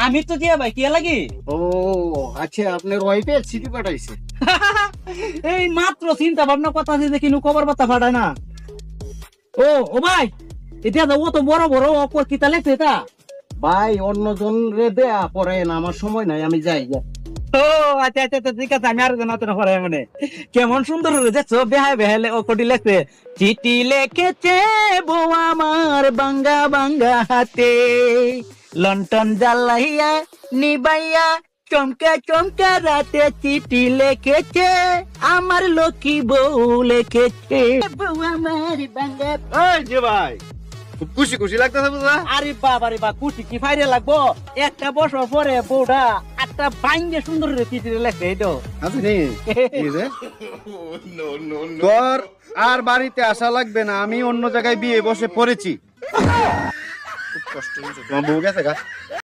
আমি তো দিয়া ভাই কি লাগি? ও আচ্ছা, আপনার ওয়াইফে চিঠি পাঠাইছে? এই মাত্র চিন্তা ভাবনা কথা আছে যে কিনু কবর পাতা ফাটায় না। ও ও ভাই, এটা তো ও তো বড় বড় অপর কিতা লেখছে এটা। ভাই অন্যজন রে দেয়া পড়েন, আমার সময় নাই, আমি যাই। ও আচ্ছা আচ্ছা আচ্ছা, ঠিক আছে, আমি আর জানাতে না পারে মানে কেমন সুন্দর দেখছো, বেহায় বেহালে ও কোটি লেখছে। চিঠি লিখেছে বউ আমার বাঙ্গা বাঙ্গা হাতে, লন্ঠন জ্বালাইয়া নিবাইয়া চমকে চমকে রাতে চিঠি লিখেছে আমার লক্ষ্মী বউ লিখেছে বউ আমার বাঙ্গা। এই যে ভাই, খুব খুশি খুশি লাগতেছে বুঝলা? আরে বাবা রে বাবা, খুশি কি ফাইরে লাগবো? একটা বছর পরে বউটা একটা বাইঙ্গে সুন্দর চিঠি লেখে এই তো। আছে নি এই যে তোর আর বাড়িতে আসা লাগবে না, আমি অন্য জায়গায় বিয়ে বসে পড়েছি। খুব কষ্ট হয়েছে, তোমার বউ গেছে গা।